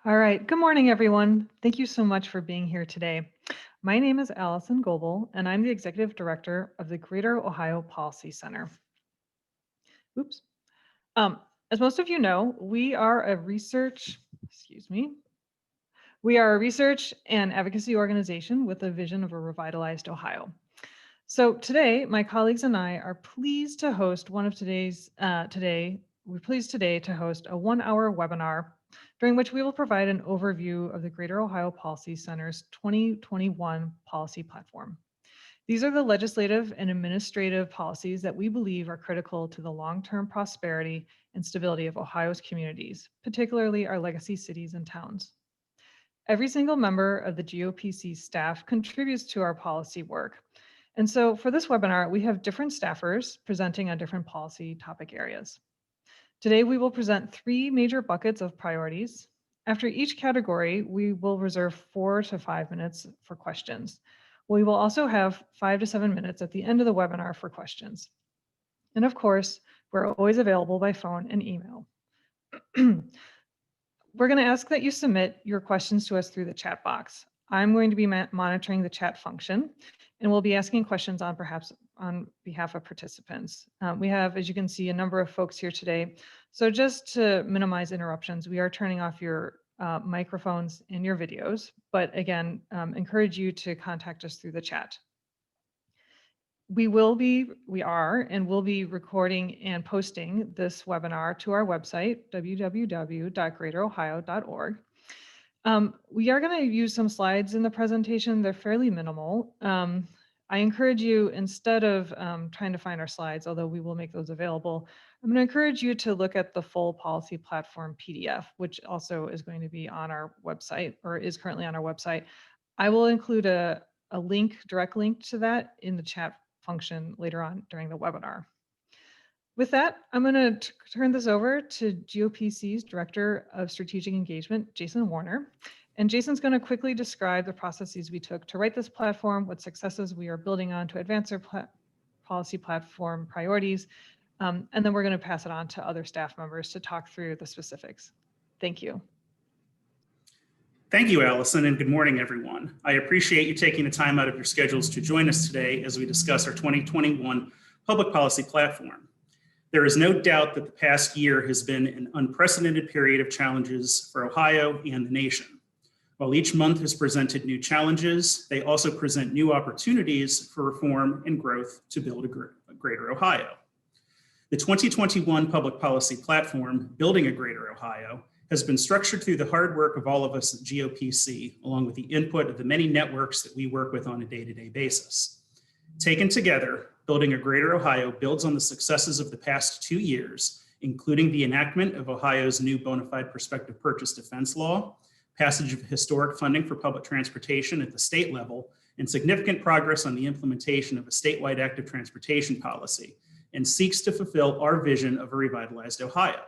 All right. Good morning, everyone. Thank you so much for being here today. My name is Allison Goebel, and I'm the Executive Director of the Greater Ohio Policy Center. Oops. As most of you know, we are a research and advocacy organization with a vision of a revitalized Ohio. So today, my colleagues and I are pleased to host we're pleased today to host a 1-hour webinar during which we will provide an overview of the Greater Ohio Policy Center's 2021 policy platform. These are the legislative and administrative policies that we believe are critical to the long-term prosperity and stability of Ohio's communities, particularly our legacy cities and towns. Every single member of the GOPC staff contributes to our policy work. And so for this webinar, we have different staffers presenting on different policy topic areas. Today, we will present 3 major buckets of priorities. After each category, we will reserve 4 to 5 minutes for questions. We will also have 5 to 7 minutes at the end of the webinar for questions. And of course, we're always available by phone and email. We're going to ask that you submit your questions to us through the chat box. I'm going to be monitoring the chat function, and we'll be asking questions on behalf of participants. We have, as you can see, a number of folks here today. So just to minimize interruptions, we are turning off your microphones and your videos, but again, encourage you to contact us through the chat. We are and will be recording and posting this webinar to our website, www.greaterohio.org. We are going to use some slides in the presentation. They're fairly minimal. I encourage you, instead of trying to find our slides, although we will make those available, I'm going to encourage you to look at the full policy platform PDF, which also is going to be on our website, or is currently on our website. I will include a direct link to that in the chat function later on during the webinar. With that, I'm going to turn this over to GOPC's Director of Strategic Engagement, Jason Warner. And Jason's going to quickly describe the processes we took to write this platform, what successes we are building on to advance our policy platform priorities. And then we're going to pass it on to other staff members to talk through the specifics. Thank you. Thank you, Allison, and good morning, everyone. I appreciate you taking the time out of your schedules to join us today as we discuss our 2021 public policy platform. There is no doubt that the past year has been an unprecedented period of challenges for Ohio and the nation. While each month has presented new challenges, they also present new opportunities for reform and growth to build a greater Ohio. The 2021 public policy platform, Building a Greater Ohio, has been structured through the hard work of all of us at GOPC, along with the input of the many networks that we work with on a day-to-day basis. Taken together, Building a Greater Ohio builds on the successes of the past 2 years, including the enactment of Ohio's new bona fide prospective purchase defense law, passage of historic funding for public transportation at the state level, and significant progress on the implementation of a statewide active transportation policy, and seeks to fulfill our vision of a revitalized Ohio.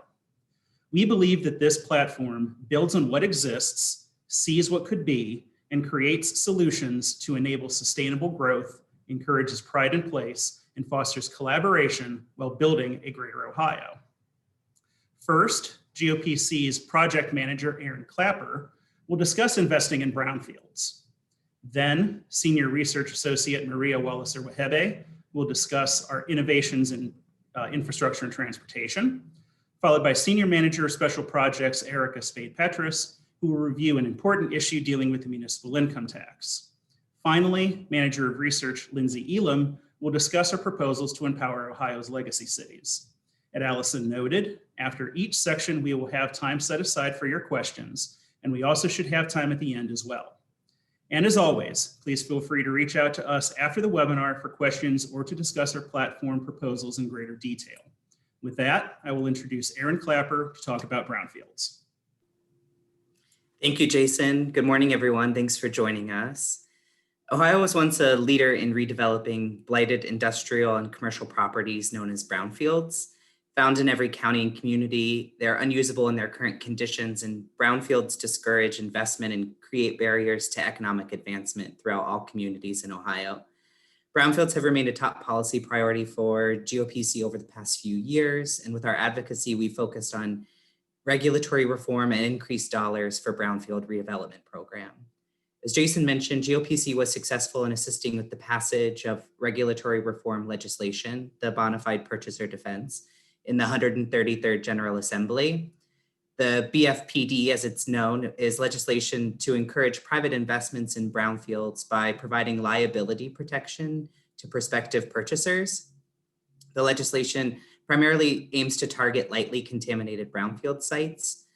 We believe that this platform builds on what exists, sees what could be, and creates solutions to enable sustainable growth, encourages pride in place, and fosters collaboration while building a greater Ohio. First, GOPC's project manager, Aaron Clapper, will discuss investing in brownfields. Then, Senior Research Associate Maria Walliser-Wahebe will discuss our innovations in infrastructure and transportation, followed by Senior Manager of Special Projects, Erica Spade-Petrus, who will review an important issue dealing with the municipal income tax. Finally, Manager of Research, Lindsay Elam, will discuss our proposals to empower Ohio's legacy cities. As Allison noted, after each section, we will have time set aside for your questions, and we also should have time at the end as well. And as always, please feel free to reach out to us after the webinar for questions or to discuss our platform proposals in greater detail. With that, I will introduce Aaron Clapper to talk about brownfields. Thank you, Jason. Good morning, everyone. Thanks for joining us. Ohio was once a leader in redeveloping blighted industrial and commercial properties known as brownfields. Found in every county and community, they're unusable in their current conditions, and brownfields discourage investment and create barriers to economic advancement throughout all communities in Ohio. Brownfields have remained a top policy priority for GOPC over the past few years, and with our advocacy, we focused on regulatory reform, and increased dollars for brownfield redevelopment program. As Jason mentioned, GOPC was successful in assisting with the passage of regulatory reform legislation, the Bonafide Purchaser Defense, in the 133rd General Assembly. The BFPD, as it's known, is legislation to encourage private investments in brownfields by providing liability protection to prospective purchasers. The legislation primarily aims to target lightly contaminated brownfield sites.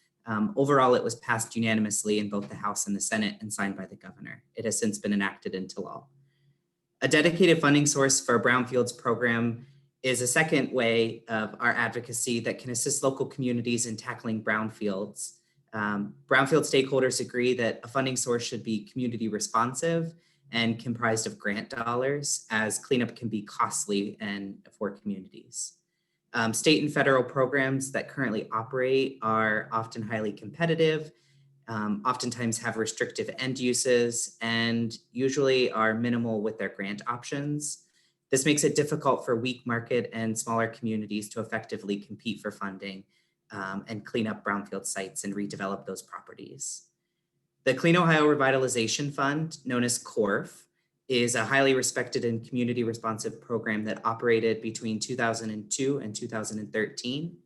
Overall, it was passed unanimously in both the House and the Senate and signed by the governor. It has since been enacted into law. A dedicated funding source for a brownfields program is a second way of our advocacy that can assist local communities in tackling brownfields. Brownfield stakeholders agree that a funding source should be community responsive and comprised of grant dollars, as cleanup can be costly and for communities. State and federal programs that currently operate are often highly competitive, oftentimes have restrictive end uses, and usually are minimal with their grant options. This makes it difficult for weak market and smaller communities to effectively compete for funding and clean up brownfield sites and redevelop those properties. The Clean Ohio Revitalization Fund, known as CORF, is a highly respected and community responsive program that operated between 2002 and 2013.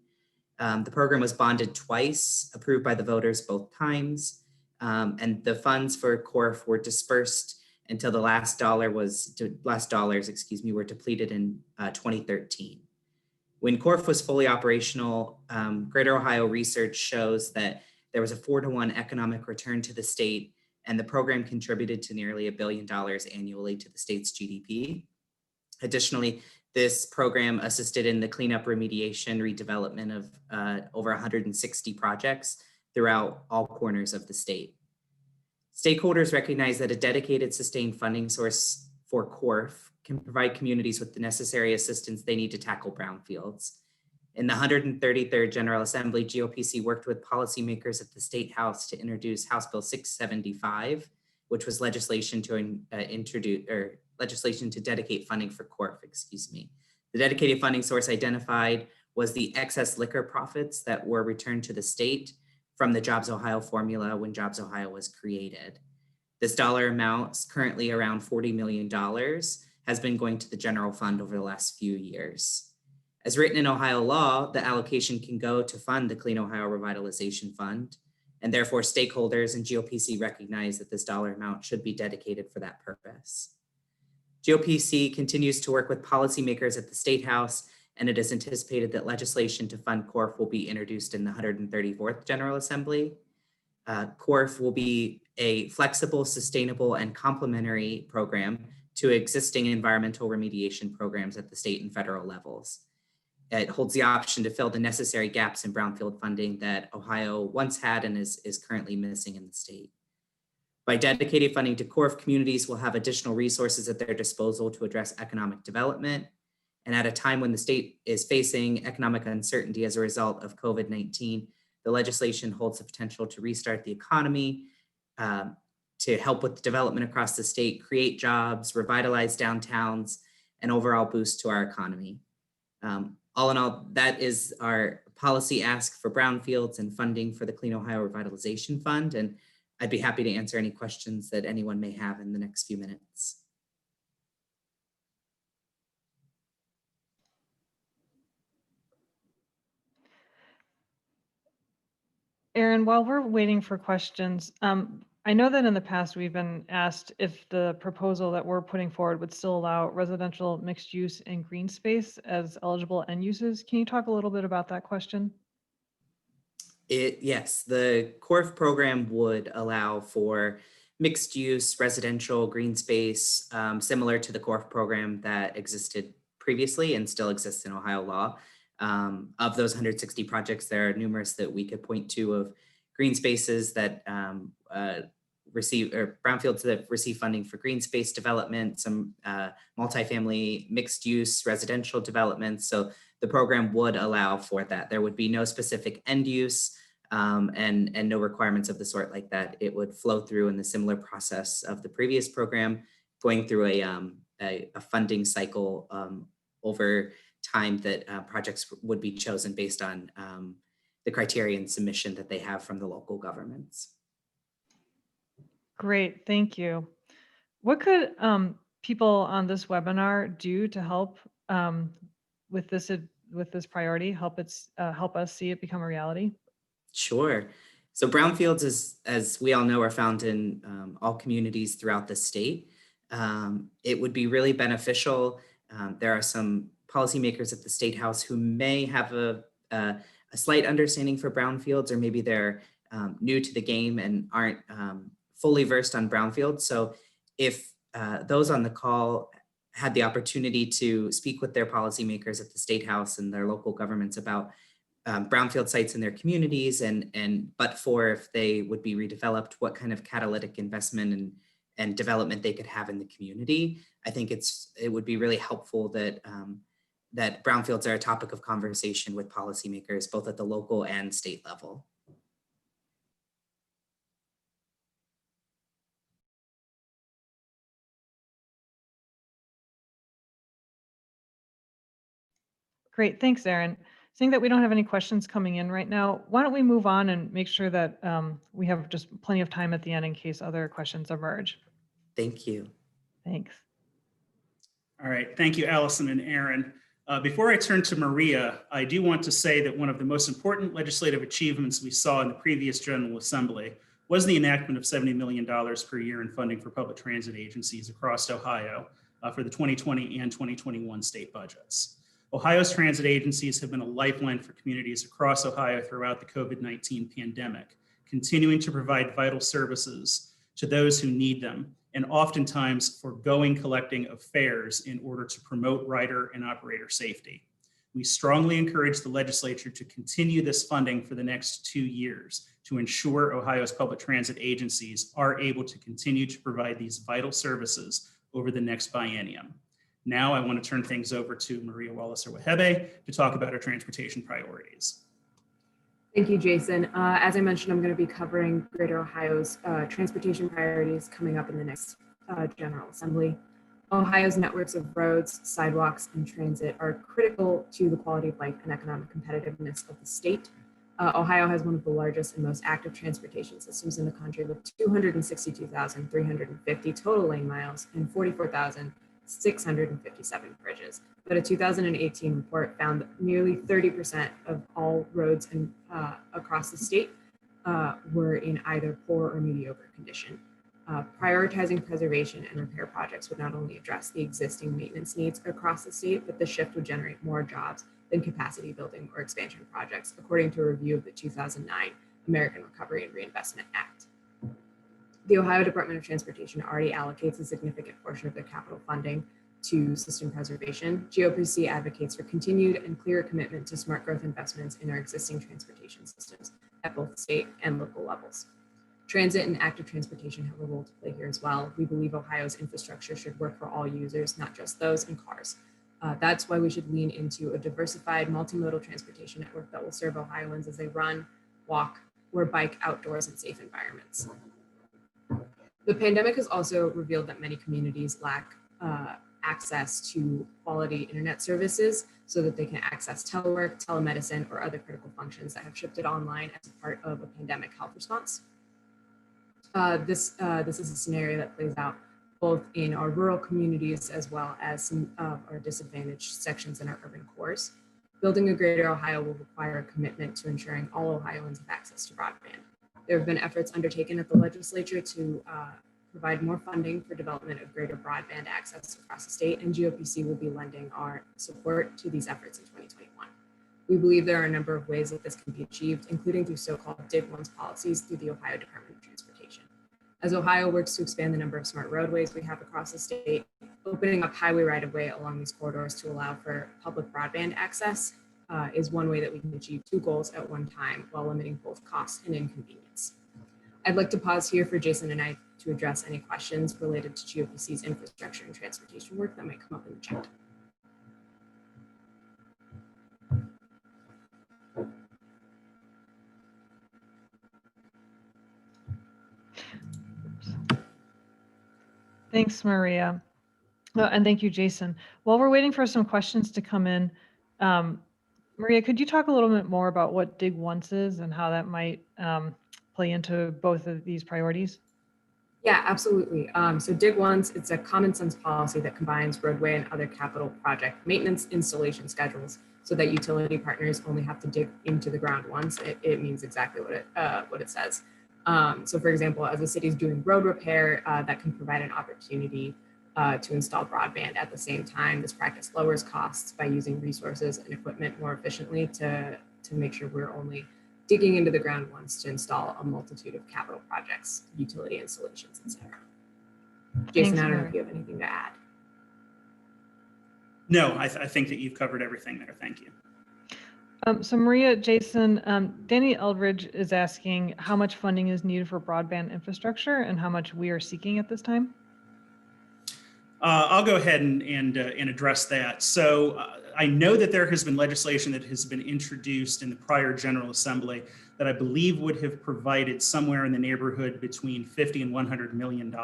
The program was bonded twice, approved by the voters both times, and the funds for CORF were dispersed until the last dollars were depleted in 2013. When CORF was fully operational, Greater Ohio research shows that there was a 4-to-1 economic return to the state, and the program contributed to nearly $1 billion annually to the state's GDP. Additionally, this program assisted in the cleanup, remediation, redevelopment of over 160 projects throughout all corners of the state. Stakeholders recognize that a dedicated, sustained funding source for CORF can provide communities with the necessary assistance they need to tackle brownfields. In the 133rd General Assembly, GOPC worked with policymakers at the State House to introduce House Bill 675, which was legislation to dedicate funding for CORF, The dedicated funding source identified was the excess liquor profits that were returned to the state from the Jobs Ohio formula when Jobs Ohio was created. This dollar amount, currently around $40 million, has been going to the general fund over the last few years. As written in Ohio law, the allocation can go to fund the Clean Ohio Revitalization Fund, and therefore stakeholders and GOPC recognize that this dollar amount should be dedicated for that purpose. GOPC continues to work with policymakers at the State House, and it is anticipated that legislation to fund CORF will be introduced in the 134th General Assembly. CORF will be a flexible, sustainable, and complementary program to existing environmental remediation programs at the state and federal levels. It holds the option to fill the necessary gaps in brownfield funding that Ohio once had and is currently missing in the state. By dedicating funding to CORF, communities will have additional resources at their disposal to address economic development. And at a time when the state is facing economic uncertainty as a result of COVID-19, the legislation holds the potential to restart the economy, to help with the development across the state, create jobs, revitalize downtowns, and overall boost to our economy. All in all, that is our policy ask for brownfields and funding for the Clean Ohio Revitalization Fund. And I'd be happy to answer any questions that anyone may have in the next few minutes. Aaron, while we're waiting for questions, I know that in the past we've been asked if the proposal that we're putting forward would still allow residential mixed use and green space as eligible end uses. Can you talk a little bit about that question? Yes, the CORF program would allow for mixed use, residential, green space, similar to the CORF program that existed previously and still exists in Ohio law. Of those 160 projects, there are numerous that we could point to of green spaces that receive, or brownfields that receive funding for green space development, some multifamily mixed use residential developments. So the program would allow for that. There would be no specific end use and no requirements of the sort like that. It would flow through in the similar process of the previous program, going through a funding cycle over time that projects would be chosen based on the criterion submission that they have from the local governments. Great, thank you. What could people on this webinar do to help with this priority, help us see it become a reality? Sure. So brownfields, as we all know, are found in all communities throughout the state. It would be really beneficial. There are some policymakers at the State House who may have a slight understanding for brownfields, or maybe they're new to the game and aren't fully versed on brownfields. So if those on the call had the opportunity to speak with their policymakers at the State House and their local governments about brownfield sites in their communities, but for if they would be redeveloped, what kind of catalytic investment and development they could have in the community, I think it would be really helpful that that brownfields are a topic of conversation with policymakers, both at the local and state level. Great, thanks, Erin. Seeing that we don't have any questions coming in right now, why don't we move on and make sure that we have just plenty of time at the end in case other questions emerge. Thank you. Thanks. All right, thank you, Allison and Erin. Before I turn to Maria, I do want to say that one of the most important legislative achievements we saw in the previous General Assembly was the enactment of $70 million per year in funding for public transit agencies across Ohio for the 2020 and 2021 state budgets. Ohio's transit agencies have been a lifeline for communities across Ohio throughout the COVID-19 pandemic, continuing to provide vital services to those who need them, and oftentimes foregoing collecting of fares in order to promote rider and operator safety. We strongly encourage the legislature to continue this funding for the next 2 years to ensure Ohio's public transit agencies are able to continue to provide these vital services over the next biennium. Now I want to turn things over to Maria Walliser-Wehebe to talk about our transportation priorities. Thank you, Jason. As I mentioned, I'm going to be covering Greater Ohio's transportation priorities coming up in the next General Assembly. Ohio's networks of roads, sidewalks, and transit are critical to the quality of life and economic competitiveness of the state. Ohio has one of the largest and most active transportation systems in the country, with 262,350 total lane miles and 44,657 bridges. But a 2018 report found that nearly 30% of all roads across the state were in either poor or mediocre condition. Prioritizing preservation and repair projects would not only address the existing maintenance needs across the state, but the shift would generate more jobs than capacity building or expansion projects, according to a review of the 2009 American Recovery and Reinvestment Act. The Ohio Department of Transportation already allocates a significant portion of their capital funding to system preservation. GOPC advocates for continued and clear commitment to smart growth investments in our existing transportation systems at both state and local levels. Transit and active transportation have a role to play here as well. We believe Ohio's infrastructure should work for all users, not just those in cars. That's why we should lean into a diversified multimodal transportation network that will serve Ohioans as they run, walk, or bike outdoors in safe environments. The pandemic has also revealed that many communities lack access to quality internet services so that they can access telework, telemedicine, or other critical functions that have shifted online as a part of a pandemic health response. This is a scenario that plays out both in our rural communities as well as some of our disadvantaged sections in our urban cores. Building a greater Ohio will require a commitment to ensuring all Ohioans have access to broadband. There have been efforts undertaken at the legislature to provide more funding for development of greater broadband access across the state, and GOPC will be lending our support to these efforts in 2021. We believe there are a number of ways that this can be achieved, including through so-called Dig Once policies through the Ohio Department of Transportation. As Ohio works to expand the number of smart roadways we have across the state, opening up highway right-of-way along these corridors to allow for public broadband access is one way that we can achieve two goals at one time while limiting both cost and inconvenience. I'd like to pause here for Jason and I to address any questions related to GOPC's infrastructure and transportation work that might come up in the chat. Thanks, Maria. And thank you, Jason. While we're waiting for some questions to come in, Maria, could you talk a little bit more about what Dig Once is and how that might play into both of these priorities? Yeah, absolutely. So Dig Once, it's a common sense policy that combines roadway and other capital project maintenance installation schedules so that utility partners only have to dig into the ground once. It means exactly what it says. So for example, as the city is doing road repair, that can provide an opportunity to install broadband at the same time. This practice lowers costs by using resources and equipment more efficiently to make sure we're only digging into the ground once to install a multitude of capital projects, utility installations, etc. Jason, Thanks, I don't know Maria. if you have anything to add. No, I think that you've covered everything there. Thank you. So Maria, Jason, Danny Eldridge is asking how much funding is needed for broadband infrastructure and how much we are seeking at this time. I'll go ahead and address that. So I know that there has been legislation that has been introduced in the prior General Assembly that I believe would have provided somewhere in the neighborhood between $50 and $100 million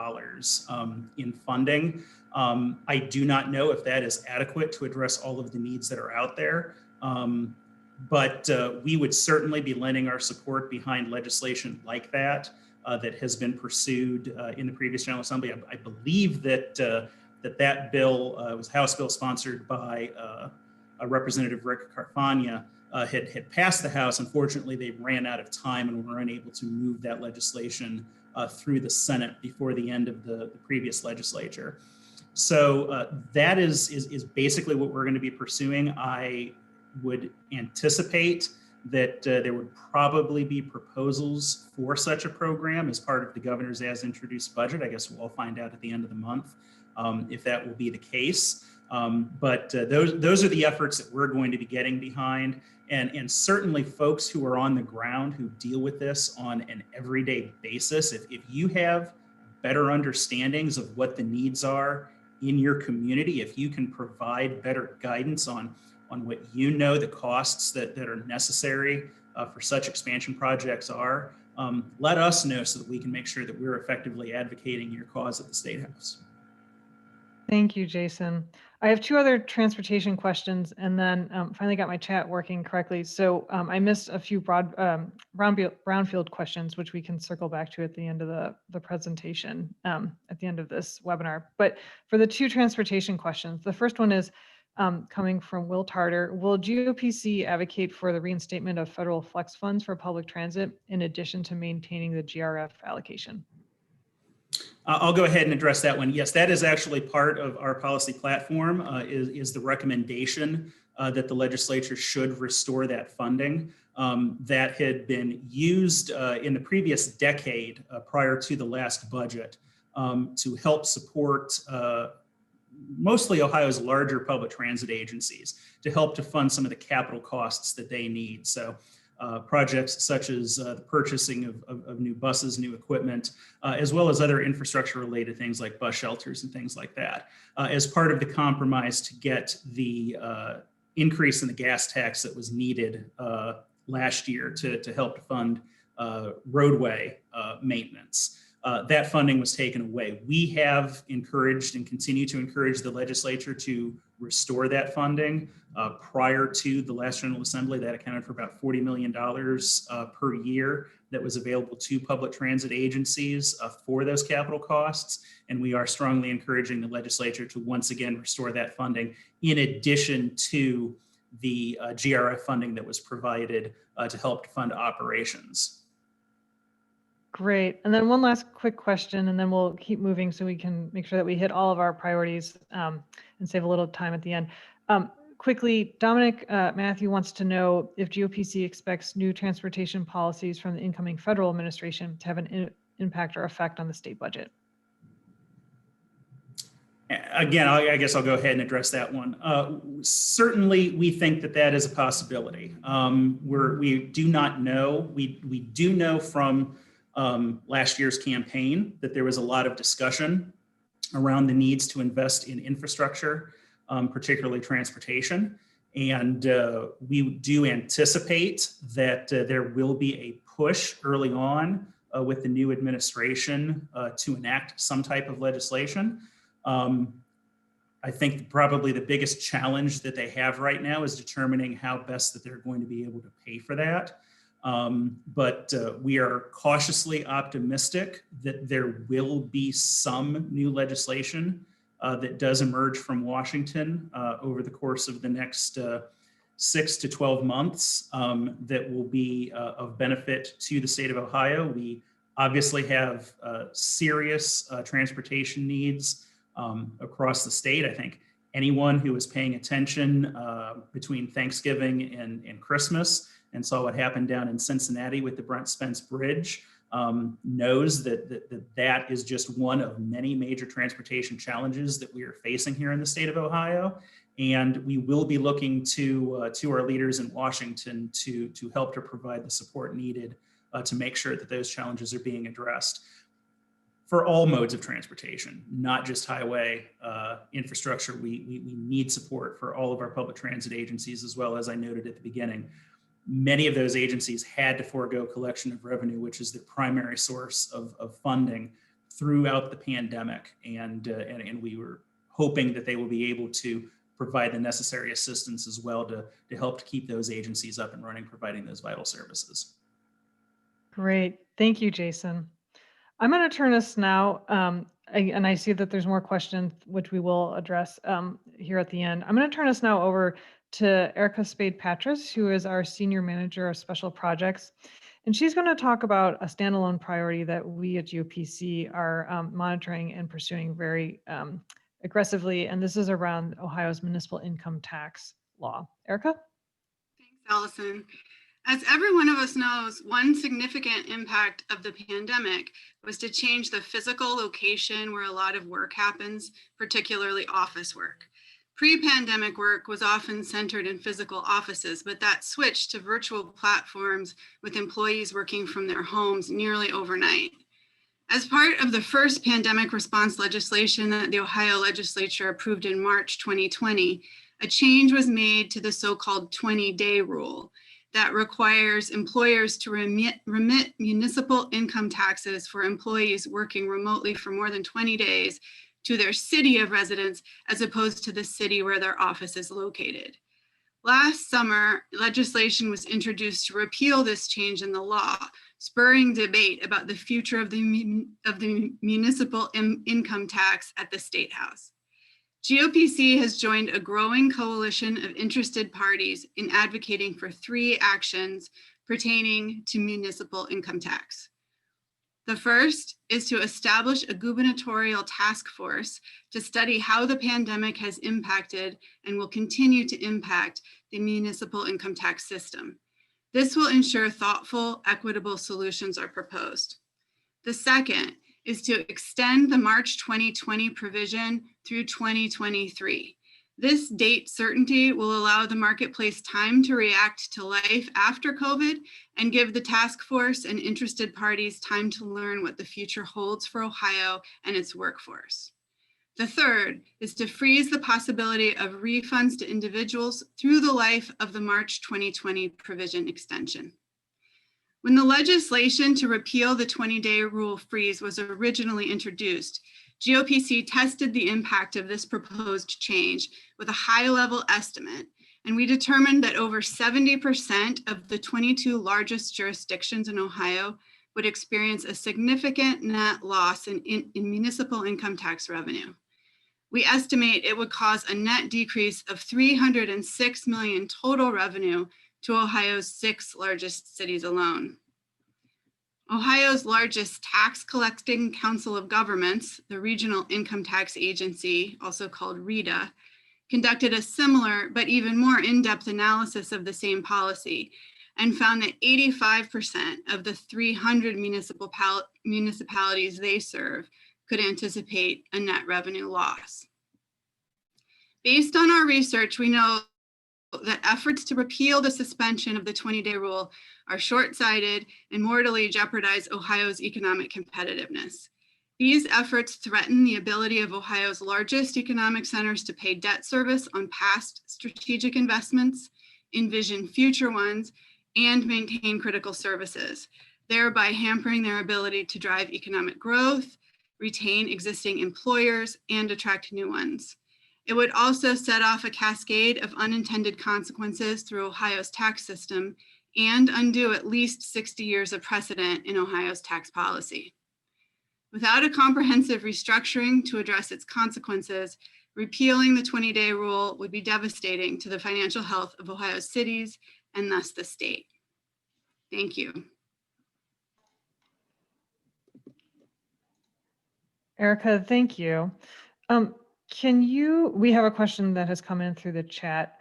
in funding. I do not know if that is adequate to address all of the needs that are out there. But we would certainly be lending our support behind legislation like that that has been pursued in the previous General Assembly. I believe that that bill was a House bill sponsored by Representative Rick Carfagna, had passed the House. Unfortunately, they ran out of time and were unable to move that legislation through the Senate before the end of the previous legislature. So that is basically what we're going to be pursuing. I would anticipate that there would probably be proposals for such a program as part of the governor's as introduced budget. I guess we'll all find out at the end of the month if that will be the case. But those are the efforts that we're going to be getting behind. And certainly folks who are on the ground who deal with this on an everyday basis, if you have better understandings of what the needs are in your community, if you can provide better guidance on what you know the costs that are necessary for such expansion projects are, let us know so that we can make sure that we're effectively advocating your cause at the State House. Thank you, Jason. I have two other transportation questions and then finally got my chat working correctly. So I missed a few brownfield questions, which we can circle back to at the end of the presentation at the end of this webinar. But for the two transportation questions, the first one is coming from Will Tarter. Will GOPC advocate for the reinstatement of federal flex funds for public transit in addition to maintaining the GRF allocation? I'll go ahead and address that one. Yes, that is actually part of our policy platform, is the recommendation that the legislature should restore that funding that had been used in the previous decade prior to the last budget to help support mostly Ohio's larger public transit agencies to help to fund some of the capital costs that they need. So projects such as the purchasing of new buses, new equipment, as well as other infrastructure related things like bus shelters and things like that, as part of the compromise to get the increase in the gas tax that was needed last year to help to fund roadway maintenance. That funding was taken away. We have encouraged and continue to encourage the legislature to restore that funding. Prior to the last General Assembly, that accounted for about $40 million per year that was available to public transit agencies for those capital costs. And we are strongly encouraging the legislature to once again restore that funding in addition to the GRF funding that was provided to help to fund operations. Great. And then one last quick question, and then we'll keep moving so we can make sure that we hit all of our priorities and save a little time at the end. Quickly, Dominic Matthew wants to know if GOPC expects new transportation policies from the incoming federal administration to have an impact or effect on the state budget. Again, I guess I'll go ahead and address that one. Certainly, we think that that is a possibility. We do not know. We do know from last year's campaign that there was a lot of discussion around the needs to invest in infrastructure, particularly transportation. And we do anticipate that there will be a push early on with the new administration to enact some type of legislation. I think probably the biggest challenge that they have right now is determining how best that they're going to be able to pay for that. But we are cautiously optimistic that there will be some new legislation that does emerge from Washington over the course of the next 6 to 12 months that will be of benefit to the state of Ohio. We obviously have serious transportation needs across the state. I think anyone who was paying attention between Thanksgiving and Christmas and saw what happened down in Cincinnati with the Brent Spence Bridge knows that is just one of many major transportation challenges that we are facing here in the state of Ohio. And we will be looking to our leaders in Washington to help to provide the support needed to make sure that those challenges are being addressed for all modes of transportation, not just highway infrastructure. We need support for all of our public transit agencies, as well as I noted at the beginning. Many of those agencies had to forego collection of revenue, which is their primary source of funding throughout the pandemic. And we were hoping that they will be able to provide the necessary assistance as well to help to keep those agencies up and running, providing those vital services. Great. Thank you, Jason. I'm going to turn us now, and I see that there's more questions, which we will address here at the end. I'm going to turn us now over to Erica Spade-Patras, who is our Senior Manager of Special Projects. And she's going to talk about a standalone priority that we at GOPC are monitoring and pursuing very aggressively. And this is around Ohio's Municipal Income Tax law. Erica? Thanks, Allison. As every one of us knows, one significant impact of the pandemic was to change the physical location where a lot of work happens, particularly office work. Pre-pandemic work was often centered in physical offices, but that switched to virtual platforms with employees working from their homes nearly overnight. As part of the first pandemic response legislation that the Ohio legislature approved in March 2020, a change was made to the so-called 20-day rule that requires employers to remit municipal income taxes for employees working remotely for more than 20 days to their city of residence, as opposed to the city where their office is located. Last summer, legislation was introduced to repeal this change in the law, spurring debate about the future of the municipal income tax at the State House. GOPC has joined a growing coalition of interested parties in advocating for 3 actions pertaining to municipal income tax. The first is to establish a gubernatorial task force to study how the pandemic has impacted and will continue to impact the municipal income tax system. This will ensure thoughtful, equitable solutions are proposed. The second is to extend the March 2020 provision through 2023. This date certainty will allow the marketplace time to react to life after COVID and give the task force and interested parties time to learn what the future holds for Ohio and its workforce. The third is to freeze the possibility of refunds to individuals through the life of the March 2020 provision extension. When the legislation to repeal the 20-day rule freeze was originally introduced, GOPC tested the impact of this proposed change with a high-level estimate, and we determined that over 70% of the 22 largest jurisdictions in Ohio would experience a significant net loss in municipal income tax revenue. We estimate it would cause a net decrease of $306 million total revenue to Ohio's 6 largest cities alone. Ohio's largest tax collecting council of governments, the Regional Income Tax Agency, also called RITA, conducted a similar but even more in-depth analysis of the same policy and found that 85% of the 300 municipalities they serve could anticipate a net revenue loss. Based on our research, we know that efforts to repeal the suspension of the 20-day rule are short-sighted and mortally jeopardize Ohio's economic competitiveness. These efforts threaten the ability of Ohio's largest economic centers to pay debt service on past strategic investments, envision future ones, and maintain critical services, thereby hampering their ability to drive economic growth, retain existing employers, and attract new ones. It would also set off a cascade of unintended consequences through Ohio's tax system and undo at least 60 years of precedent in Ohio's tax policy. Without a comprehensive restructuring to address its consequences, repealing the 20-day rule would be devastating to the financial health of Ohio's cities and thus the state. Thank you. Erica, thank you. We have a question that has come in through the chat.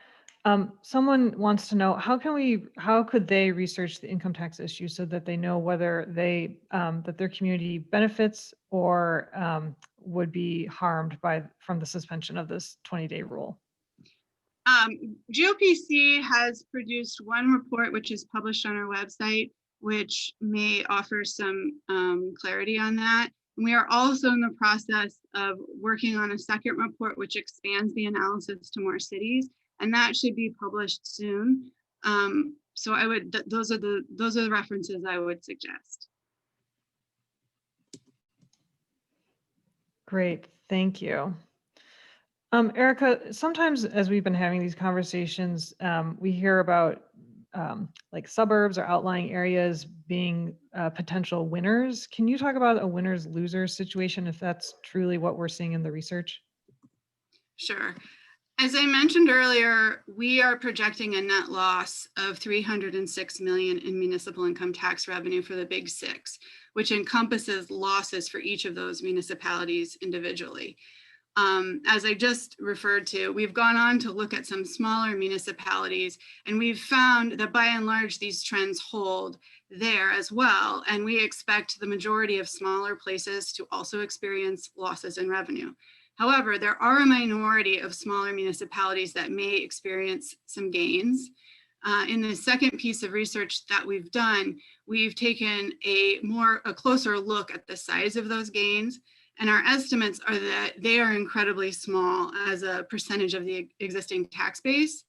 Someone wants to know, how could they research the income tax issue so that they know whether that their community benefits or would be harmed from the suspension of this 20-day rule? GOPC has produced one report, which is published on our website, which may offer some clarity on that. And we are also in the process of working on a second report, which expands the analysis to more cities, and that should be published soon. So those are the references I would suggest. Great, thank you. Erica, sometimes as we've been having these conversations, we hear about like suburbs or outlying areas being potential winners. Can you talk about a winners losers situation, if that's truly what we're seeing in the research? Sure. As I mentioned earlier, we are projecting a net loss of $306 million in municipal income tax revenue for the Big Six, which encompasses losses for each of those municipalities individually. As I just referred to, we've gone on to look at some smaller municipalities, and we've found that by and large, these trends hold there as well. And we expect the majority of smaller places to also experience losses in revenue. However, there are a minority of smaller municipalities that may experience some gains. In the second piece of research that we've done, we've taken a closer look at the size of those gains. And our estimates are that they are incredibly small as a percentage of the existing tax base.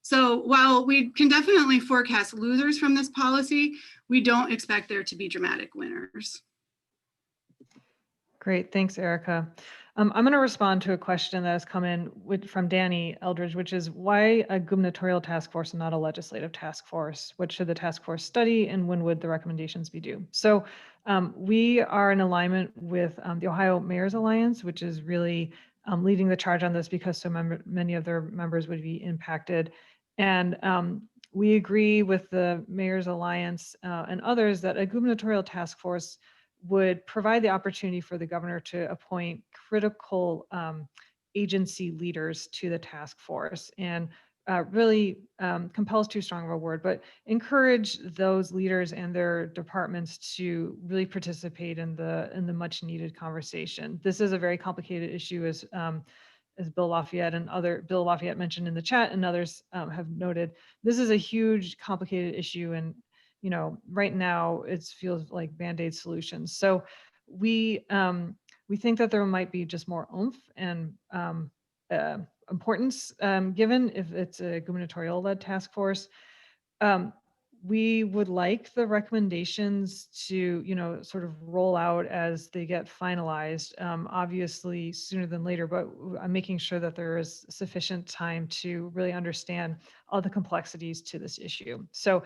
So while we can definitely forecast losers from this policy, we don't expect there to be dramatic winners. Great, thanks, Erica. I'm going to respond to a question that has come in from Danny Eldridge, which is why a gubernatorial task force and not a legislative task force? What should the task force study, and when would the recommendations be due? So we are in alignment with the Ohio Mayor's Alliance, which is really leading the charge on this because so many of their members would be impacted. And we agree with the Mayor's Alliance and others that a gubernatorial task force would provide the opportunity for the governor to appoint critical agency leaders to the task force and really compels too strong of a word, but encourage those leaders and their departments to really participate in the much needed conversation. This is a very complicated issue, as Bill Lafayette mentioned in the chat, and others have noted. This is a huge, complicated issue, and right now it feels like Band-Aid solutions. So we think that there might be just more oomph and importance given if it's a gubernatorial-led task force. We would like the recommendations to, sort of roll out as they get finalized, obviously sooner than later, but I'm making sure that there is sufficient time to really understand all the complexities to this issue. So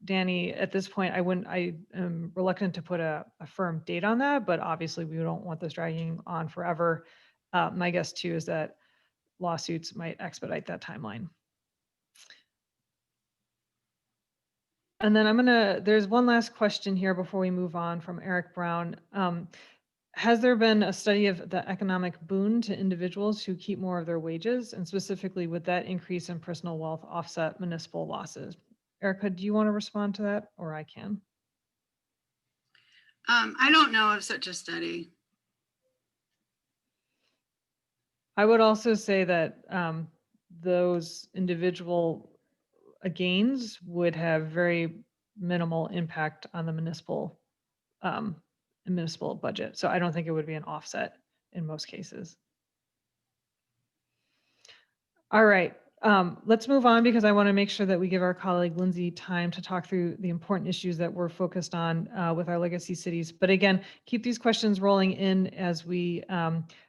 Danny, at this point, I am reluctant to put a firm date on that, but obviously we don't want this dragging on forever. My guess too is that lawsuits might expedite that timeline. And then there's one last question here before we move on from Eric Brown. Has there been a study of the economic boon to individuals who keep more of their wages? And specifically, would that increase in personal wealth offset municipal losses? Erica, do you want to respond to that, or I can? I don't know of such a study. I would also say that those individual gains would have very minimal impact on the municipal budget. So I don't think it would be an offset in most cases. All right. Let's move on because I want to make sure that we give our colleague Lindsay time to talk through the important issues that we're focused on with our legacy cities. But again, keep these questions rolling in as we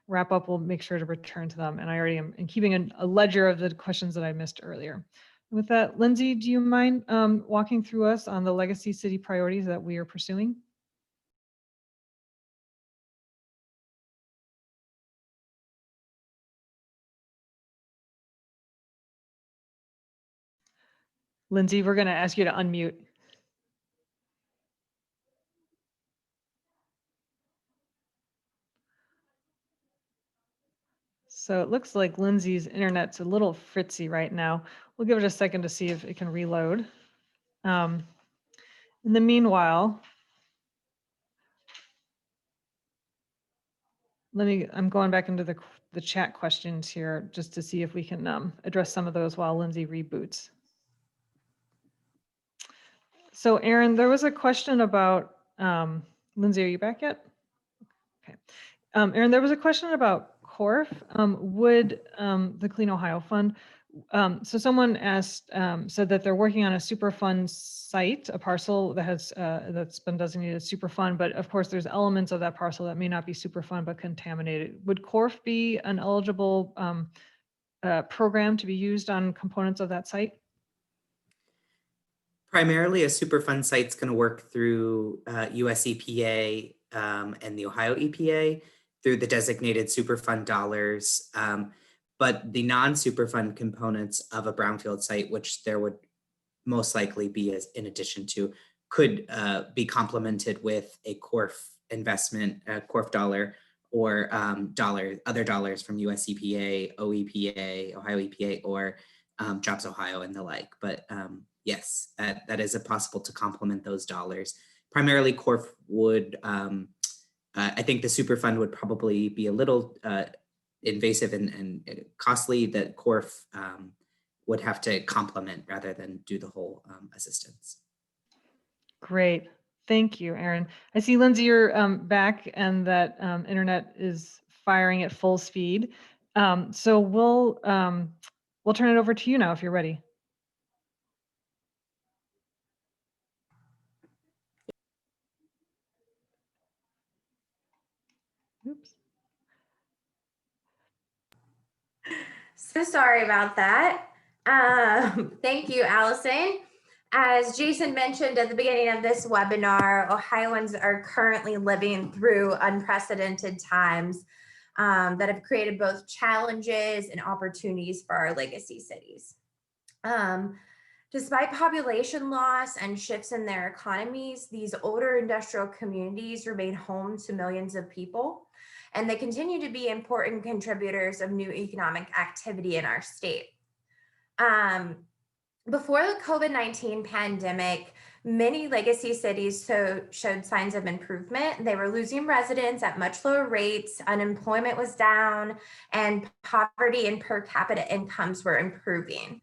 wrap up. We'll make sure to return to them. And I already am keeping a ledger of the questions that I missed earlier. With that, Lindsay, do you mind walking through us on the legacy city priorities that we are pursuing? Lindsay, we're going to ask you to unmute. So it looks like Lindsay's internet's a little fritzy right now. We'll give it a second to see if it can reload. In the meanwhile, I'm going back into the chat questions here just to see if we can address some of those while Lindsay reboots. So Aaron, there was a question about, Lindsay, are you back yet? Okay. Aaron, there was a question about CORF. Would the Clean Ohio Fund, so someone asked, said that they're working on a Superfund site, a parcel that has that's been designated Superfund, but of course there's elements of that parcel that may not be Superfund but contaminated. Would CORF be an eligible program to be used on components of that site? Primarily, a Superfund site's going to work through US EPA and the Ohio EPA through the designated Superfund dollars. But the non-Superfund components of a Brownfield site, which there would most likely be as in addition to, could be complemented with a CORF investment, a CORF dollar, or other dollars from US EPA, OEPA, Ohio EPA, or Jobs Ohio and the like. But yes, that is possible to complement those dollars. Primarily, CORF would, I think the Superfund would probably be a little invasive and costly, that CORF would have to complement rather than do the whole assistance. Great. Thank you, Aaron. I see, Lindsay, you're back and that internet is firing at full speed. So we'll turn it over to you now if you're ready. Oops. So sorry about that. Thank you, Allison. As Jason mentioned at the beginning of this webinar, Ohioans are currently living through unprecedented times that have created both challenges and opportunities for our legacy cities. Despite population loss and shifts in their economies, these older industrial communities remain home to millions of people, and they continue to be important contributors of new economic activity in our state. Before the COVID-19 pandemic, many legacy cities showed signs of improvement. They were losing residents at much lower rates, unemployment was down, and poverty and per capita incomes were improving.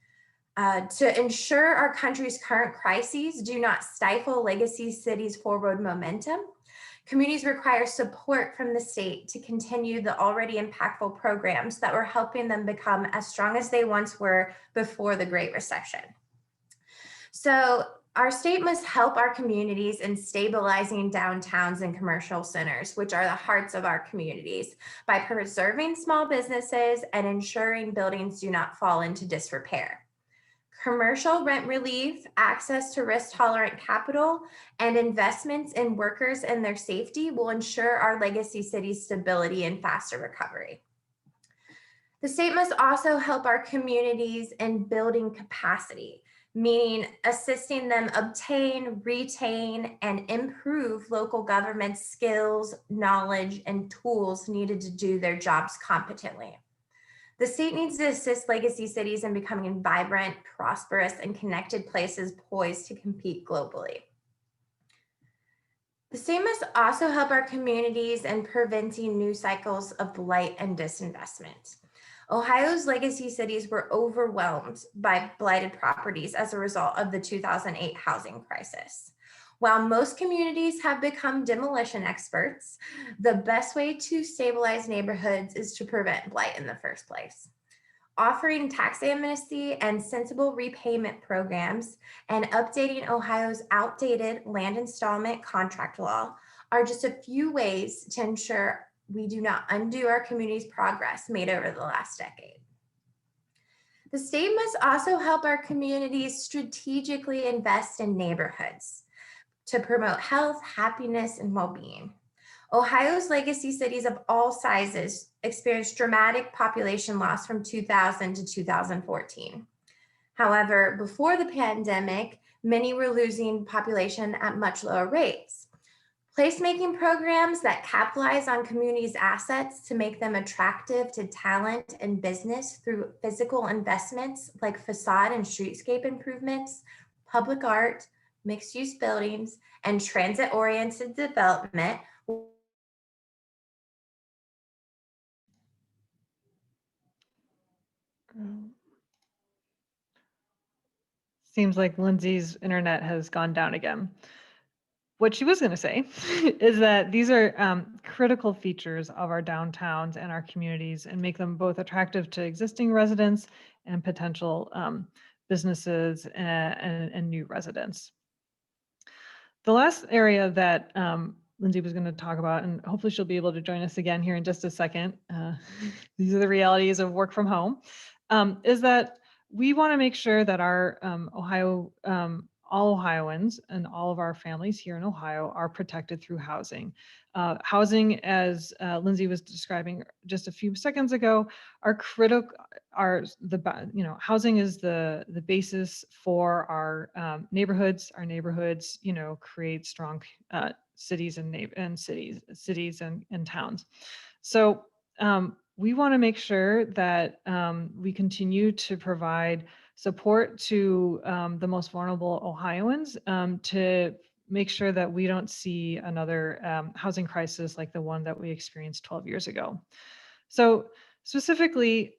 To ensure our country's current crises do not stifle legacy cities' forward momentum, communities require support from the state to continue the already impactful programs that were helping them become as strong as they once were before the Great Recession. So our state must help our communities in stabilizing downtowns and commercial centers, which are the hearts of our communities, by preserving small businesses and ensuring buildings do not fall into disrepair. Commercial rent relief, access to risk-tolerant capital, and investments in workers and their safety will ensure our legacy city's stability and faster recovery. The state must also help our communities in building capacity, meaning assisting them obtain, retain, and improve local government skills, knowledge, and tools needed to do their jobs competently. The state needs to assist legacy cities in becoming vibrant, prosperous, and connected places poised to compete globally. The state must also help our communities in preventing new cycles of blight and disinvestment. Ohio's legacy cities were overwhelmed by blighted properties as a result of the 2008 housing crisis. While most communities have become demolition experts, the best way to stabilize neighborhoods is to prevent blight in the first place. offering tax amnesty and sensible repayment programs, and updating Ohio's outdated land installment contract law are just a few ways to ensure we do not undo our community's progress made over the last decade. The state must also help our communities strategically invest in neighborhoods to promote health, happiness, and well-being. Ohio's legacy cities of all sizes experienced dramatic population loss from 2000 to 2014. However, before the pandemic, many were losing population at much lower rates. Placemaking programs that capitalize on communities' assets to make them attractive to talent and business through physical investments like facade and streetscape improvements, public art, mixed-use buildings, and transit-oriented development Seems like Lindsay's internet has gone down again. What she was going to say is that these are critical features of our downtowns and our communities, and make them both attractive to existing residents and potential businesses and new residents. The last area that Lindsay was going to talk about, and hopefully she'll be able to join us again here in just a second. These are the realities of work from home, is that we want to make sure that our all Ohioans and all of our families here in Ohio are protected through housing. Housing, as Lindsay was describing just a few seconds ago, are critical. Housing is the basis for our neighborhoods. Our neighborhoods, create strong cities and towns. So we want to make sure that we continue to provide support to the most vulnerable Ohioans to make sure that we don't see another housing crisis like the one that we experienced 12 years ago. So specifically,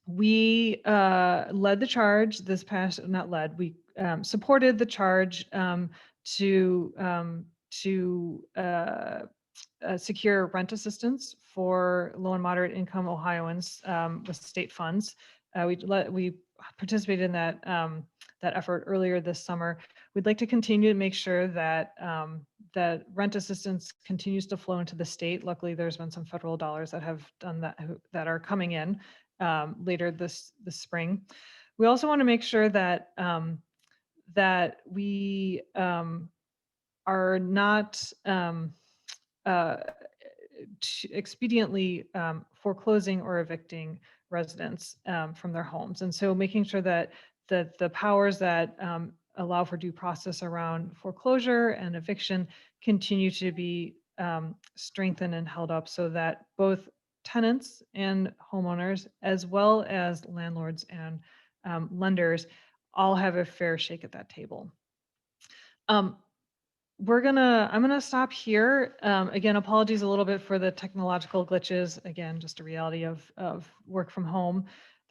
we led the charge this past, not led, we supported the charge to secure rent assistance for low and moderate income Ohioans with state funds. We participated in that effort earlier this summer. We'd like to continue to make sure that that rent assistance continues to flow into the state. Luckily, there's been some federal dollars that have done that are coming in later this spring. We also want to make sure that that we are not expediently foreclosing or evicting residents from their homes. And so making sure that the powers that allow for due process around foreclosure and eviction continue to be strengthened and held up, so that both tenants and homeowners, as well as landlords and lenders, all have a fair shake at that table. I'm gonna stop here. Again, apologies a little bit for the technological glitches. Again, just a reality of work from home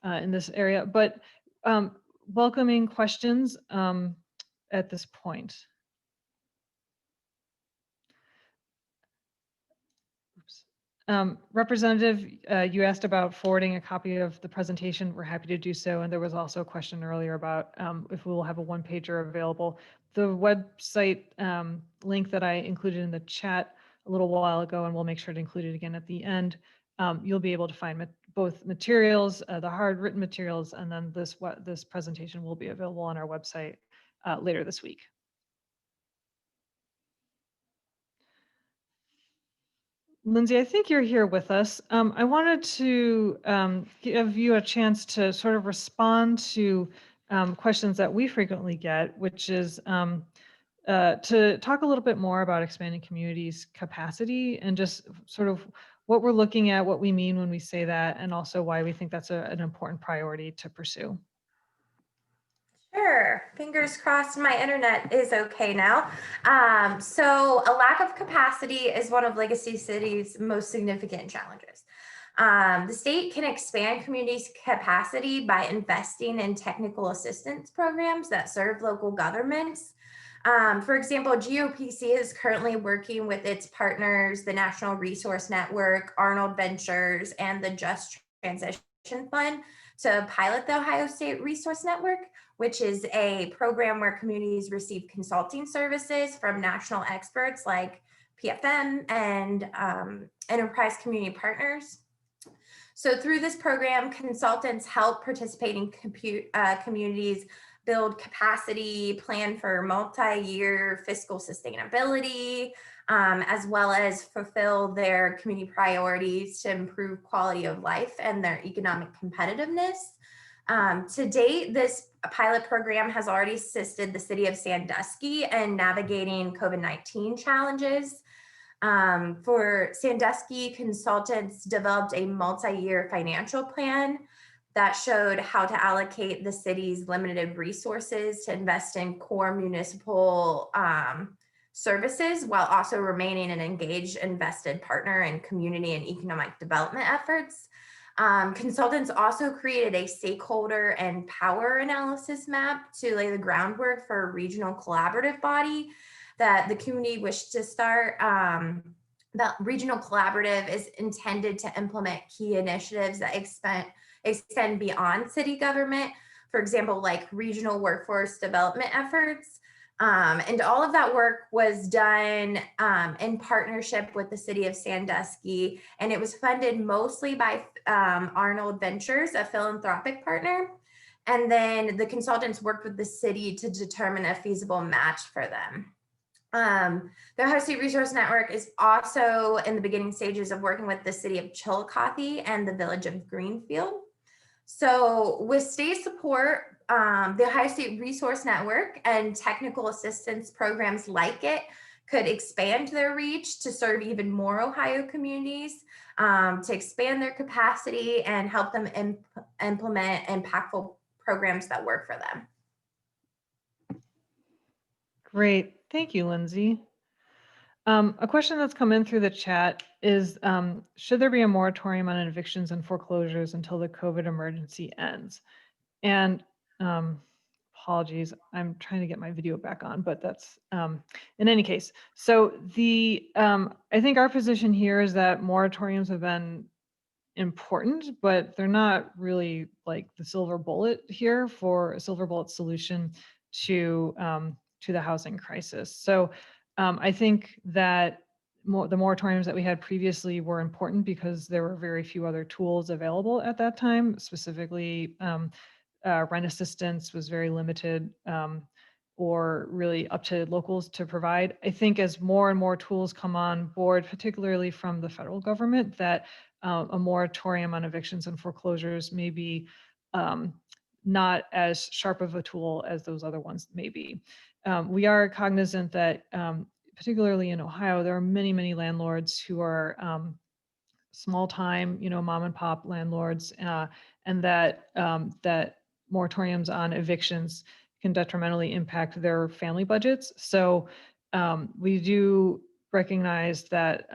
in this area, but welcoming questions at this point. Representative, you asked about forwarding a copy of the presentation. We're happy to do so. And there was also a question earlier about if we will have a one-pager available. The website link that I included in the chat a little while ago, and we'll make sure to include it again at the end, you'll be able to find both materials, the hard written materials, and then this presentation will be available on our website later this week. Lindsay, I think you're here with us. I wanted to give you a chance to sort of respond to questions that we frequently get, which is to talk a little bit more about expanding communities' capacity and just sort of what we're looking at, what we mean when we say that, and also why we think that's an important priority to pursue. Sure. Fingers crossed my internet is okay now. So a lack of capacity is one of Legacy City's most significant challenges. The state can expand communities' capacity by investing in technical assistance programs that serve local governments. For example, GOPC is currently working with its partners, the National Resource Network, Arnold Ventures, and the Just Transition Fund to pilot the Ohio State Resource Network, which is a program where communities receive consulting services from national experts like PFM and enterprise community partners. So through this program, consultants help participating communities build capacity, plan for multi-year fiscal sustainability, as well as fulfill their community priorities to improve quality of life and their economic competitiveness. To date, this pilot program has already assisted the city of Sandusky in navigating COVID-19 challenges. For Sandusky, consultants developed a multi-year financial plan that showed how to allocate the city's limited resources to invest in core municipal services while also remaining an engaged, invested partner in community and economic development efforts. Consultants also created a stakeholder and power analysis map to lay the groundwork for a regional collaborative body that the community wished to start. The regional collaborative is intended to implement key initiatives that extend beyond city government, for example, like regional workforce development efforts. And all of that work was done in partnership with the city of Sandusky, and it was funded mostly by Arnold Ventures, a philanthropic partner. And then the consultants worked with the city to determine a feasible match for them. The Ohio State Resource Network is also in the beginning stages of working with the city of Chillicothe and the village of Greenfield. So with state support, the Ohio State Resource Network and technical assistance programs like it could expand their reach to serve even more Ohio communities, to expand their capacity and help them implement impactful programs that work for them. Great. Thank you, Lindsay. A question that's come in through the chat is, should there be a moratorium on evictions and foreclosures until the COVID emergency ends? And apologies, I'm trying to get my video back on, but that's in any case. So I think our position here is that moratoriums have been important, but they're not really like the silver bullet here for a silver bullet solution to the housing crisis. So I think that the moratoriums that we had previously were important because there were very few other tools available at that time. Specifically, rent assistance was very limited, or really up to locals to provide. I think as more and more tools come on board, particularly from the federal government, that a moratorium on evictions and foreclosures may be not as sharp of a tool as those other ones may be. We are cognizant that, particularly in Ohio, there are many, many landlords who are small time, mom and pop landlords, and that moratoriums on evictions can detrimentally impact their family budgets. So we do recognize that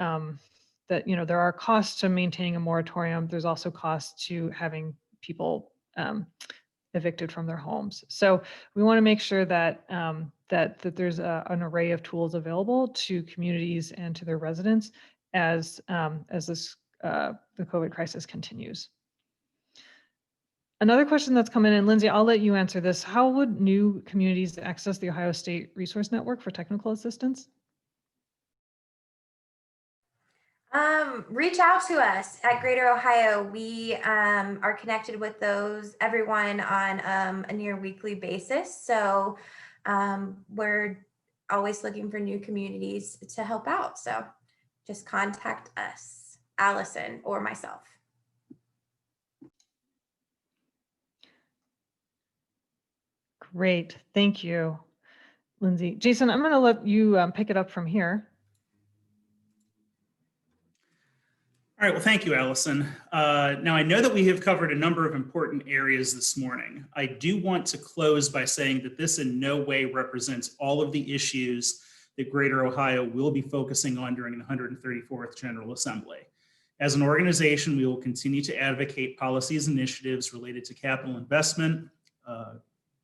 there are costs to maintaining a moratorium. There's also costs to having people evicted from their homes. So we want to make sure that that there's an array of tools available to communities and to their residents as the COVID crisis continues. Another question that's come in, and Lindsay, I'll let you answer this. How would new communities access the Ohio State Resource Network for technical assistance? Reach out to us at Greater Ohio. We are connected with everyone on a near weekly basis. So we're always looking for new communities to help out. So just contact us, Allison or myself. Great, thank you, Lindsay. Jason, I'm going to let you pick it up from here. All right, well, thank you, Allison. Now, I know that we have covered a number of important areas this morning. I do want to close by saying that this in no way represents all of the issues that Greater Ohio will be focusing on during the 134th General Assembly. As an organization, we will continue to advocate policies and initiatives related to capital investment,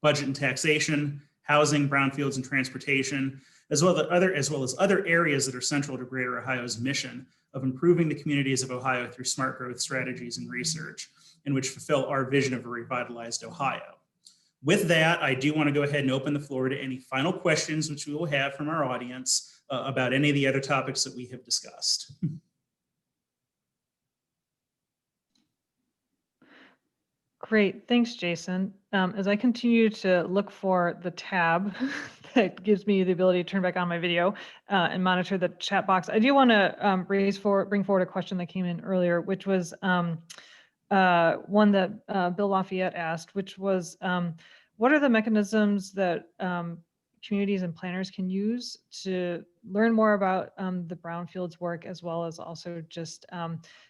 budget and taxation, housing, brownfields, and transportation, as well as other areas that are central to Greater Ohio's mission of improving the communities of Ohio through smart growth strategies and research, and which fulfill our vision of a revitalized Ohio. With that, I do want to go ahead and open the floor to any final questions which we will have from our audience about any of the other topics that we have discussed. Great, thanks, Jason. As I continue to look for the tab that gives me the ability to turn back on my video and monitor the chat box, I do want to bring forward a question that came in earlier, which was one that Bill Lafayette asked, which was, what are the mechanisms that communities and planners can use to learn more about the Brownfields work, as well as also just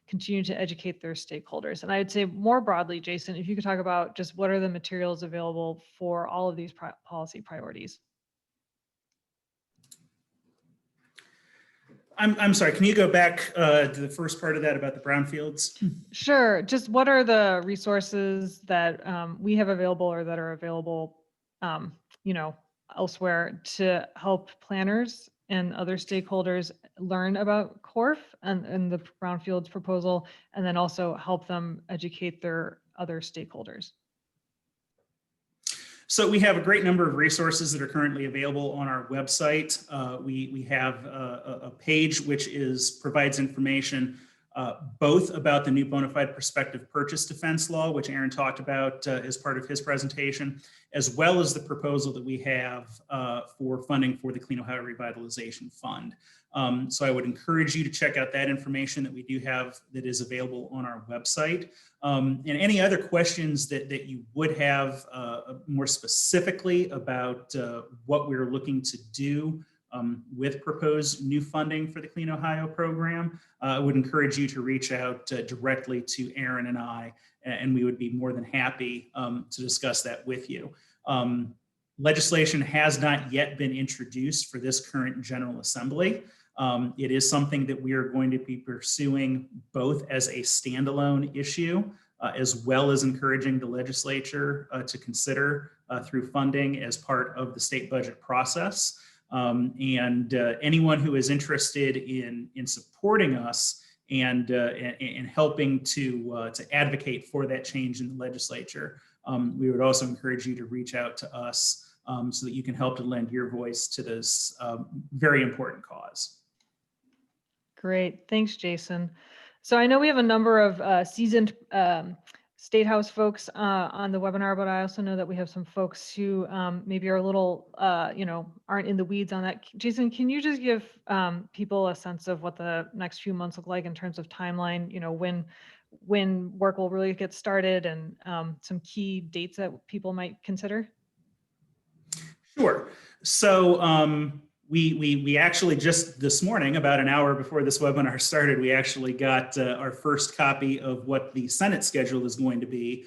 continue to educate their stakeholders? And I'd say more broadly, Jason, if you could talk about just what are the materials available for all of these policy priorities? I'm sorry, can you go back to the first part of that about the Brownfields? Sure. Just what are the resources that we have available or that are available, elsewhere to help planners and other stakeholders learn about CORF and the Brownfields proposal, and then also help them educate their other stakeholders? So we have a great number of resources that are currently available on our website. We have a page which provides information both about the new bona fide prospective purchase defense law, which Aaron talked about as part of his presentation, as well as the proposal that we have for funding for the Clean Ohio Revitalization Fund. So I would encourage you to check out that information that we do have that is available on our website. And any other questions that you would have more specifically about what we're looking to do with proposed new funding for the Clean Ohio program, I would encourage you to reach out directly to Aaron and I, and we would be more than happy to discuss that with you. Legislation has not yet been introduced for this current General Assembly. It is something that we are going to be pursuing both as a standalone issue, as well as encouraging the legislature to consider through funding as part of the state budget process. And anyone who is interested in supporting us and helping to advocate for that change in the legislature, we would also encourage you to reach out to us so that you can help to lend your voice to this very important cause. Great, thanks, Jason. So I know we have a number of seasoned State House folks on the webinar, but I also know that we have some folks who maybe are a little, aren't in the weeds on that. Jason, can you just give people a sense of what the next few months look like in terms of timeline, when work will really get started, and some key dates that people might consider? Sure. So we actually just this morning, about an hour before this webinar started, we actually got our first copy of what the Senate schedule is going to be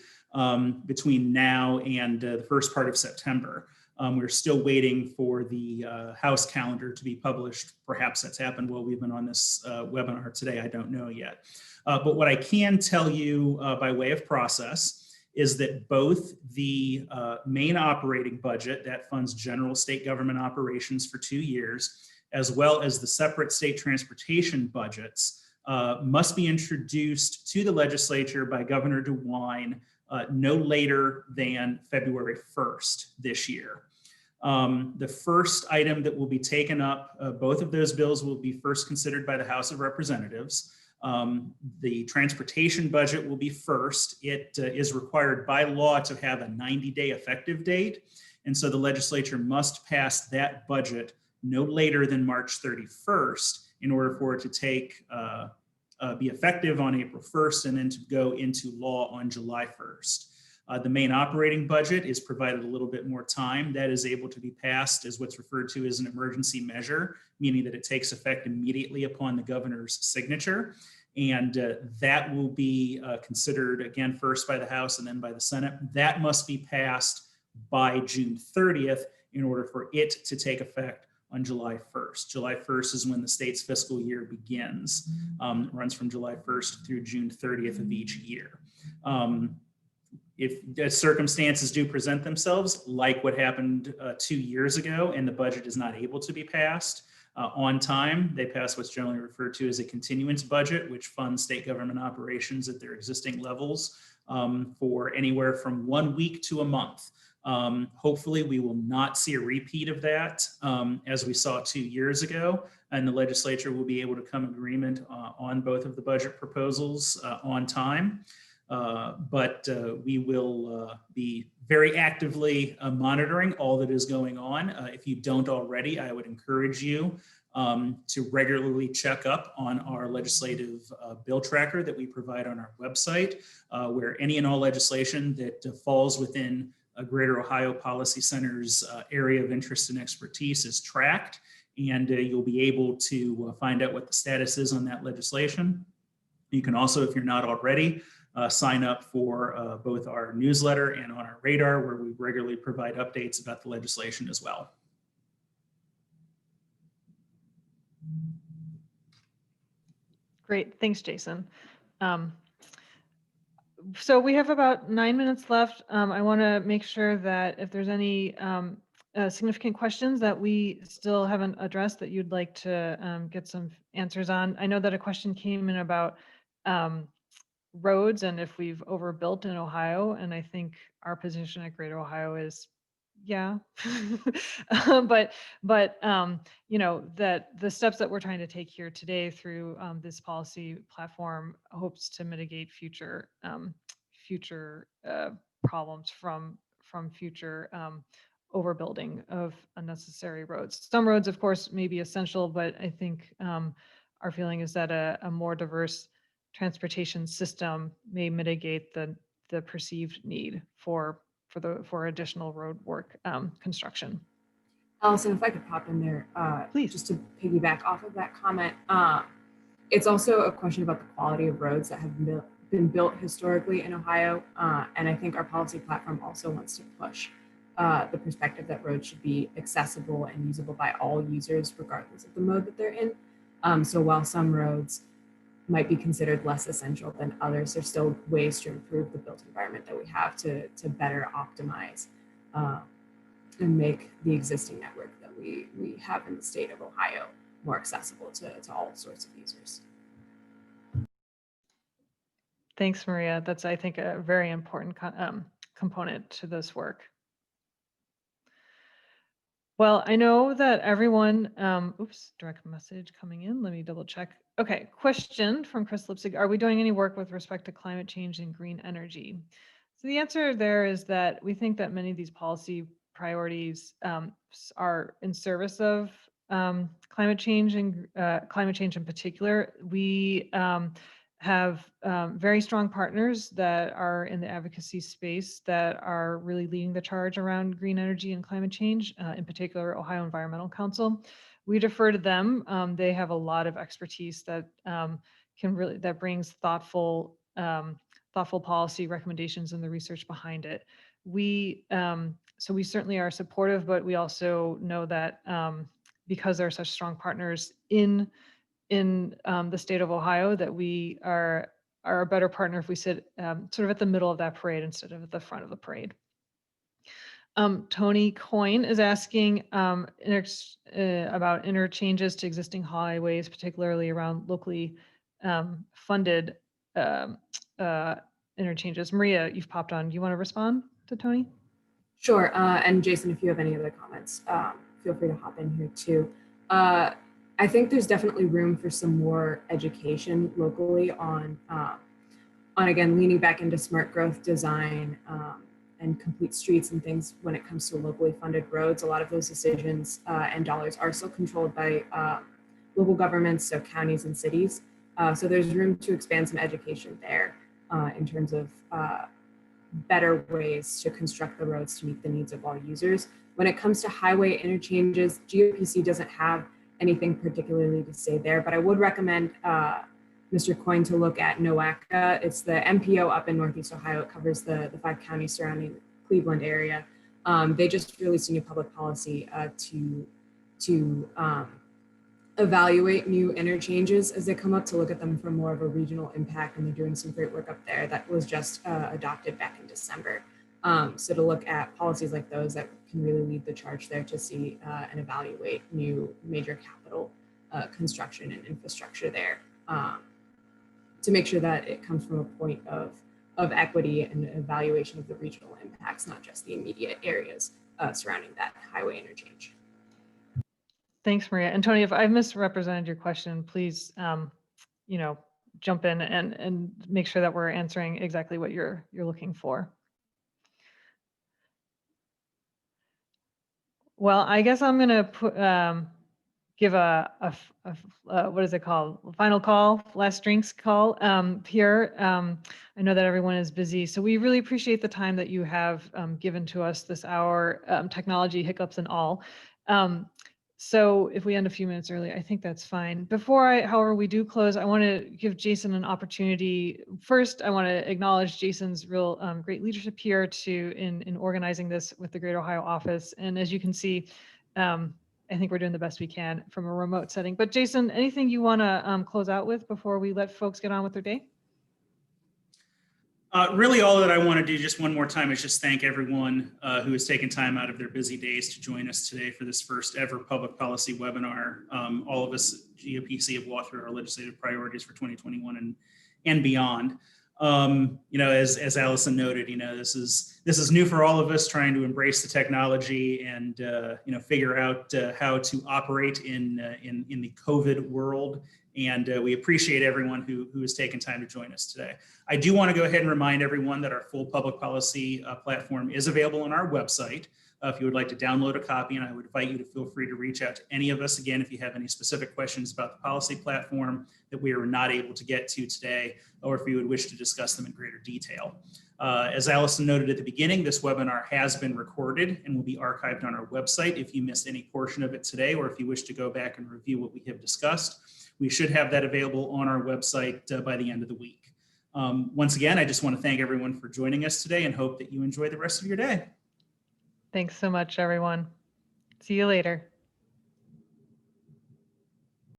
between now and the first part of September. We're still waiting for the House calendar to be published. Perhaps that's happened while we've been on this webinar today. I don't know yet. But what I can tell you by way of process is that both the main operating budget that funds general state government operations for 2 years, as well as the separate state transportation budgets, must be introduced to the legislature by Governor DeWine no later than February 1st this year. The first item that will be taken up, both of those bills will be first considered by the House of Representatives. The transportation budget will be first. It is required by law to have a 90-day effective date. And so the legislature must pass that budget no later than March 31st in order for it to be effective on April 1st and then to go into law on July 1st. The main operating budget is provided a little bit more time. That is able to be passed as what's referred to as an emergency measure, meaning that it takes effect immediately upon the governor's signature. And that will be considered again first by the House and then by the Senate. That must be passed by June 30th in order for it to take effect on July 1st. July 1st is when the state's fiscal year begins. It runs from July 1st through June 30th of each year. If circumstances do present themselves, like what happened 2 years ago, and the budget is not able to be passed on time, they pass what's generally referred to as a continuance budget, which funds state government operations at their existing levels for anywhere from 1 week to a month. Hopefully, we will not see a repeat of that as we saw 2 years ago, and the legislature will be able to come to agreement on both of the budget proposals on time. But we will be very actively monitoring all that is going on. If you don't already, I would encourage you to regularly check up on our legislative bill tracker that we provide on our website, where any and all legislation that falls within Greater Ohio Policy Center's area of interest and expertise is tracked, and you'll be able to find out what the status is on that legislation. You can also, if you're not already, sign up for both our newsletter and on our radar, where we regularly provide updates about the legislation as well. Great, thanks, Jason. So we have about 9 minutes left. I want to make sure that if there's any significant questions that we still haven't addressed that you'd like to get some answers on. I know that a question came in about roads and if we've overbuilt in Ohio, and I think our position at Greater Ohio is, yeah, but you know, that the steps that we're trying to take here today through this policy platform hopes to mitigate future problems from future overbuilding of unnecessary roads. Some roads, of course, may be essential, but I think our feeling is that a more diverse transportation system may mitigate the perceived need for additional road work construction. Allison, if I could pop in there, Please. just to piggyback off of that comment, it's also a question about the quality of roads that have been built historically in Ohio, and I think our policy platform also wants to push the perspective that roads should be accessible and usable by all users, regardless of the mode that they're in. So while some roads might be considered less essential than others, there's still ways to improve the built environment that we have to better optimize and make the existing network that we have in the state of Ohio more accessible to all sorts of users. Thanks, Maria. That's, I think, a very important component to this work. Well, I know that everyone, oops, direct message coming in. Let me double check. Okay, question from Chris Lipsig. Are we doing any work with respect to climate change and green energy? So the answer there is that we think that many of these policy priorities are in service of climate change and climate change in particular. We have very strong partners that are in the advocacy space that are really leading the charge around green energy and climate change, in particular Ohio Environmental Council. We defer to them. They have a lot of expertise that that brings thoughtful policy recommendations and the research behind it. So we certainly are supportive, but we also know that because they're such strong partners in the state of Ohio, that we are a better partner if we sit sort of at the middle of that parade instead of at the front of the parade. Tony Coyne is asking about interchanges to existing highways, particularly around locally funded interchanges. Maria, you've popped on. Do you want to respond to Tony? Sure. And Jason, if you have any other comments, feel free to hop in here too. I think there's definitely room for some more education locally on again, leaning back into smart growth design and complete streets and things when it comes to locally funded roads. A lot of those decisions and dollars are still controlled by local governments, so counties and cities. So there's room to expand some education there in terms of better ways to construct the roads to meet the needs of all users. When it comes to highway interchanges, GOPC doesn't have anything particularly to say there, but I would recommend Mr. Coyne to look at NOACA. It's the MPO up in Northeast Ohio. It covers the 5 counties surrounding Cleveland area. They just released a new public policy to evaluate new interchanges as they come up, to look at them from more of a regional impact. And they're doing some great work up there that was just adopted back in December. So to look at policies like those that can really lead the charge there to see and evaluate new major capital construction and infrastructure there, to make sure that it comes from a point of equity and evaluation of the regional impacts, not just the immediate areas surrounding that highway interchange. Thanks, Maria. And Tony, if I misrepresented your question, please, jump in and make sure that we're answering exactly what you're looking for. Well, I guess I'm going to give a what is it called? Final call, last drinks call here. I know that everyone is busy, so we really appreciate the time that you have given to us this hour, technology hiccups and all. So if we end a few minutes early, I think that's fine. Before however, we do close, I want to give Jason an opportunity. First, I want to acknowledge Jason's real great leadership here in organizing this with the Greater Ohio office. And as you can see, I think we're doing the best we can from a remote setting. But Jason, anything you want to close out with before we let folks get on with their day? Really, all that I want to do just one more time is just thank everyone who has taken time out of their busy days to join us today for this first ever public policy webinar. All of us at GOPC have walked through our legislative priorities for 2021 and beyond. As Allison noted, this is new for all of us, trying to embrace the technology and figure out how to operate in the COVID world. And we appreciate everyone who has taken time to join us today. I do want to go ahead and remind everyone that our full public policy platform is available on our website. If you would like to download a copy, and I would invite you to feel free to reach out to any of us again if you have any specific questions about the policy platform that we are not able to get to today, or if you would wish to discuss them in greater detail. As Allison noted at the beginning, this webinar has been recorded and will be archived on our website. If you missed any portion of it today, or if you wish to go back and review what we have discussed, we should have that available on our website by the end of the week. Once again, I just want to thank everyone for joining us today and hope that you enjoy the rest of your day. Thanks so much, everyone. See you later.